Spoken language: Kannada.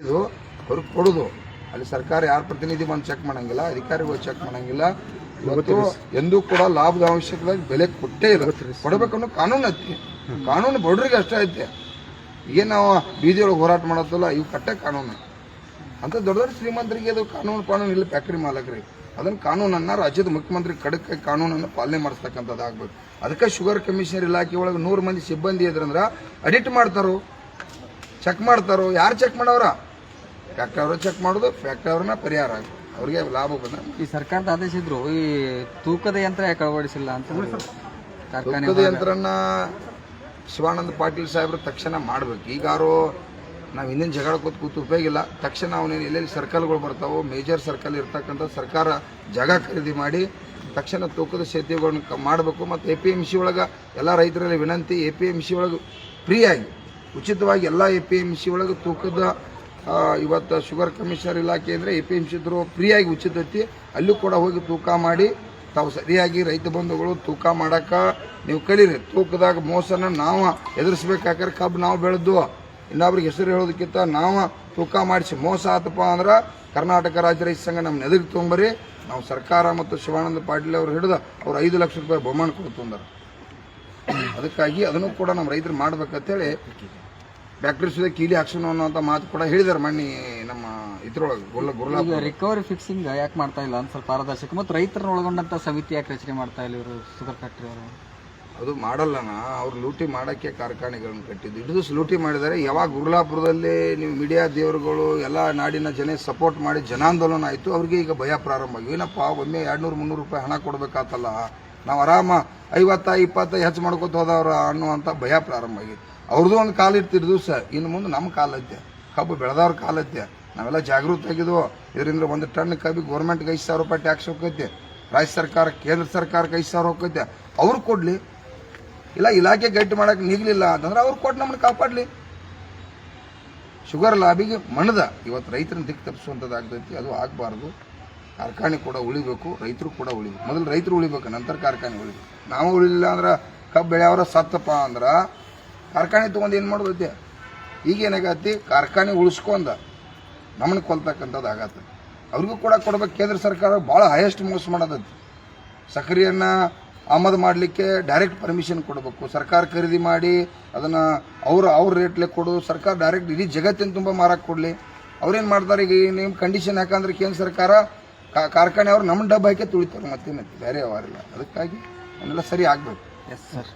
ಇದು ಅವ್ರಿಗೆ ಕೊಡೋದು ಅಲ್ಲಿ ಸರ್ಕಾರ ಯಾರ ಪ್ರತಿನಿಧಿ ಬಂದು ಚೆಕ್ ಮಾಡಂಗಿಲ್ಲ, ಅಧಿಕಾರಿಗಳು ಚೆಕ್ ಮಾಡಂಗಿಲ್ಲ. ಇವತ್ತು ಎಂದೂ ಕೂಡ ಲಾಭದ ಅವಶ್ಯಕವಾಗಿ ಬೆಲೆ ಕೊಟ್ಟೇ ಇಲ್ಲ. ಕೊಡಬೇಕನ್ನೋ ಕಾನೂನು ಐತಿ, ಕಾನೂನು ಬಡ್ರಿಗೆ ಅಷ್ಟೇ ಐತೆ. ಈಗ ನಾವು ಬೀದಿಯೊಳಗೆ ಹೋರಾಟ ಮಾಡೋದಲ್ಲ, ಇವು ಕಟ್ಟೆ ಕಾನೂನು ಅಂತ ದೊಡ್ಡ ದೊಡ್ಡ ಶ್ರೀಮಂತರಿಗೆ ಅದು ಕಾನೂನು ಇಲ್ಲ. ಫ್ಯಾಕ್ಟ್ರಿ ಮಾಲಕರಿಗೆ ಅದನ್ನು ಕಾನೂನನ್ನು ರಾಜ್ಯದ ಮುಖ್ಯಮಂತ್ರಿ ಖಡಕ್ ಕಾನೂನನ್ನು ಪಾಲನೆ ಮಾಡಿಸ್ತಕ್ಕಂಥದ್ದು ಆಗ್ಬೇಕು. ಅದಕ್ಕೆ ಶುಗರ್ ಕಮಿಷನರ್ ಇಲಾಖೆ ಒಳಗೆ 100 ಮಂದಿ ಸಿಬ್ಬಂದಿ ಇದ್ರಂದ್ರೆ ಅಡಿಟ್ ಮಾಡ್ತಾರೋ, ಚೆಕ್ ಮಾಡ್ತಾರೋ. ಯಾರು ಚೆಕ್ ಮಾಡವ್ರ? ಫ್ಯಾಕ್ಟ್ರಿ ಅವರು ಚೆಕ್ ಮಾಡೋದು, ಫ್ಯಾಕ್ಟ್ರಿ ಅವ್ರನ್ನ ಪರಿಹಾರ ಆಗ ಅವ್ರಿಗೆ ಲಾಭ ಬಂದ. ಈ ಸರ್ಕಾರದ ಆದೇಶ ಇದ್ರು ಈ ತೂಕದ ಯಂತ್ರ ಯಾಕೆ ಅಳವಡಿಸಿಲ್ಲ ಅಂತ. ತೂಕದ ಯಂತ್ರನ ಶಿವಾನಂದ ಪಾಟೀಲ್ ಸಾಹೇಬ್ರು ತಕ್ಷಣ ಮಾಡ್ಬೇಕು. ಈಗಾರು ನಾವು ಹಿಂದಿನ ಜಗಳ ಕೂತು ಉಪಯೋಗಿಲ್ಲ. ತಕ್ಷಣ ಅವನೇನು ಎಲ್ಲೆಲ್ಲಿ ಸರ್ಕಲ್ಗಳು ಬರ್ತಾವೋ, ಮೇಜರ್ ಸರ್ಕಲ್ ಇರ್ತಕ್ಕಂಥ ಸರ್ಕಾರ ಜಾಗ ಖರೀದಿ ಮಾಡಿ ತಕ್ಷಣ ತೂಕದ ಸೇತುವೆಗಳನ್ನ ಮಾಡಬೇಕು. ಮತ್ತು APMC ಒಳಗೆ ಎಲ್ಲ ರೈತರಲ್ಲಿ ವಿನಂತಿ, APMC ಒಳಗೆ ಫ್ರೀಯಾಗಿ ಉಚಿತವಾಗಿ ಎಲ್ಲ APMC ಒಳಗೆ ತೂಕದ ಇವತ್ತು ಶುಗರ್ ಕಮಿಷನರ್ ಇಲಾಖೆ ಅಂದರೆ APMC ಇದ್ರು ಫ್ರೀಯಾಗಿ ಉಚಿತ ಐತಿ. ಅಲ್ಲೂ ಕೂಡ ಹೋಗಿ ತೂಕ ಮಾಡಿ ತಾವು ಸರಿಯಾಗಿ ರೈತ ಬಂಧುಗಳು ತೂಕ ಮಾಡೋಕೆ ನೀವು ಕಲೀರಿ. ತೂಕದಾಗ ಮೋಸನ ನಾವು ಎದುರಿಸ್ಬೇಕಾದ್ರೆ ಕಬ್ಬು ನಾವು ಬೆಳೆದು ಇನ್ನೊಬ್ರಿಗೆ ಹೆಸರು ಹೇಳೋದಕ್ಕಿಂತ ನಾವು ತೂಕ ಮಾಡಿಸಿ ಮೋಸ ಆತಪ್ಪ ಅಂದ್ರೆ ಕರ್ನಾಟಕ ರಾಜ್ಯ ರೈತ ಸಂಘ ನಮ್ಮ ಎದುರಿಗೆ ತೊಗೊಂಬರಿ. ನಾವು ಸರ್ಕಾರ ಮತ್ತು ಶಿವಾನಂದ ಪಾಟೀಲ್ ಅವರು ಹಿಡಿದು ಅವ್ರು 5 ಲಕ್ಷ ರೂಪಾಯಿ ಬಹುಮಾನ ಕೊಡ್ತಂದಾರ. ಅದಕ್ಕಾಗಿ ಅದನ್ನು ಕೂಡ ನಮ್ಮ ರೈತರು ಮಾಡ್ಬೇಕಂತೇಳಿ ಫ್ಯಾಕ್ಟ್ರಿ ಸುದ ಕೀಲಿ ಹಾಕ್ಸೋಣ ಅನ್ನೋಂಥ ಮಾತು ಕೂಡ ಹೇಳಿದಾರೆ ಮಣ್ಣಿ ನಮ್ಮ ಇದ್ರೊಳಗೆ ಗುರ್ಲಾ. ರಿಕವರಿ ಫಿಕ್ಸಿಂಗ್ ಯಾಕೆ ಮಾಡ್ತಾ ಇಲ್ಲ ಅಂತ ಸ್ವಲ್ಪ ಪಾರದರ್ಶಕ ಮತ್ತು ರೈತರನ್ನ ಒಳಗೊಂಡಂತ ಸಮಿತಿ ಯಾಕೆ ರಚನೆ ಮಾಡ್ತಾ ಇಲ್ಲ ಇವರು ಶುಗರ್ ಫ್ಯಾಕ್ಟ್ರಿ ಅವರು? ಅದು ಮಾಡಲ್ಲನ, ಅವ್ರು ಲೂಟಿ ಮಾಡೋಕ್ಕೆ ಕಾರ್ಖಾನೆಗಳನ್ನು ಕಟ್ಟಿದ್ದು. ಹಿಡಿದು ಲೂಟಿ ಮಾಡಿದ್ದಾರೆ. ಯಾವಾಗ ಗುರ್ಲಾಪುರದಲ್ಲಿ ನೀವು ಮೀಡಿಯಾ ದೇವರುಗಳು ಎಲ್ಲ ನಾಡಿನ ಜನ ಸಪೋರ್ಟ್ ಮಾಡಿ ಜನಾಂದೋಲನ ಆಯಿತು, ಅವ್ರಿಗೆ ಈಗ ಭಯ ಪ್ರಾರಂಭ ಆಗಿ ಏನಪ್ಪ ಒಮ್ಮೆ 200-300 ರೂಪಾಯಿ ಹಣ ಕೊಡಬೇಕಾತಲ್ಲ, ನಾವು ಆರಾಮ 50-20 ಹೆಚ್ಚು ಮಾಡ್ಕೊತ ಹೋದವ್ರ ಅನ್ನುವಂಥ ಭಯ ಪ್ರಾರಂಭ ಆಗಿತ್ತು. ಅವ್ರದ್ದು ಒಂದು ಕಾಲ ಇರ್ತಿದ್ದು ಸರ್, ಇನ್ನು ಮುಂದೆ ನಮ್ಮ ಕಾಲ ಐತೆ, ಕಬ್ಬು ಬೆಳೆದವ್ರ ಕಾಲ ಐತೆ. ನಾವೆಲ್ಲ ಜಾಗೃತಿ ಆಗಿದ್ವು. ಇದರಿಂದ 1 ಟನ್ ಕಬ್ಬಿಗೆ ಗೌರ್ಮೆಂಟ್ಗೆ 5,000 ರೂಪಾಯಿ ಟ್ಯಾಕ್ಸ್ ಹೋಗ್ತೈತೆ, ರಾಜ್ಯ ಸರ್ಕಾರ ಕೇಂದ್ರ ಸರ್ಕಾರಕ್ಕೆ 5,000 ಹೋಗ್ತೈತೆ. ಅವ್ರು ಕೊಡಲಿ, ಇಲ್ಲ ಇಲಾಖೆ ಗಟ್ಟಿ ಮಾಡೋಕೆ ನಿಗಲಿಲ್ಲ ಅಂತಂದ್ರೆ ಅವ್ರು ಕೊಟ್ಟು ನಮ್ಮನ್ನು ಕಾಪಾಡಲಿ. ಶುಗರ್ ಲಾಬಿಗೆ ಮಣದ ಇವತ್ತು ರೈತರನ್ನ ದಿಕ್ಕು ತಪ್ಪಿಸುವಂಥದ್ದು ಆಗ್ತೈತಿ. ಅದು ಆಗಬಾರ್ದು. ಕಾರ್ಖಾನೆ ಕೂಡ ಉಳಿಬೇಕು, ರೈತರು ಕೂಡ ಉಳಿಬೇಕು. ಮೊದಲು ರೈತರು ಉಳಿಬೇಕು, ನಂತರ ಕಾರ್ಖಾನೆ ಉಳಿಬೇಕು. ನಾವು ಉಳಿಲಿಲ್ಲ ಅಂದ್ರೆ ಕಬ್ಬು ಬೆಳೆಯವ್ರ ಸತ್ತಪ್ಪ ಅಂದ್ರೆ ಕಾರ್ಖಾನೆ ತೊಗೊಂಡು ಏನು ಮಾಡೋದೈತೆ? ಈಗೇನಾಗತ್ತಿ, ಕಾರ್ಖಾನೆ ಉಳಿಸ್ಕೊಂಡ ನಮ್ಮನ್ನು ಕೊಲ್ತಕ್ಕಂಥದ್ದು ಆಗತ್ತೆ. ಅವ್ರಿಗೂ ಕೂಡ ಕೊಡ್ಬೇಕು. ಕೇಂದ್ರ ಸರ್ಕಾರ ಭಾಳ ಹೈಯೆಸ್ಟ್ ಮೋಸ ಮಾಡೋದೈತಿ. ಸಕ್ಕರೆಯನ್ನು ಆಮದು ಮಾಡಲಿಕ್ಕೆ ಡೈರೆಕ್ಟ್ ಪರ್ಮಿಷನ್ ಕೊಡಬೇಕು. ಸರ್ಕಾರ ಖರೀದಿ ಮಾಡಿ ಅದನ್ನು ಅವ್ರ ರೇಟ್ಲೆ ಕೊಡೋದು. ಸರ್ಕಾರ ಡೈರೆಕ್ಟ್ ಇಡೀ ಜಗತ್ತಿನ ತುಂಬ ಮಾರಕ್ಕೆ ಕೊಡಲಿ. ಅವ್ರೇನು ಮಾಡ್ತಾರೆ, ಈಗ ನಿಮ್ಮ ಕಂಡೀಷನ್ ಯಾಕಂದ್ರೆ ಕೇಂದ್ರ ಸರ್ಕಾರ ಕಾರ್ಖಾನೆ ಅವ್ರು ನಮ್ಮ ಡಬ್ಬ ಹಾಕಿ ತುಳಿತಾರೆ, ಮತ್ತೇನೈತಿ ಬೇರೆ ಅವರಿಲ್ಲ. ಅದಕ್ಕಾಗಿ ಅವನ್ನೆಲ್ಲ ಸರಿ ಆಗಬೇಕು. Yes sir.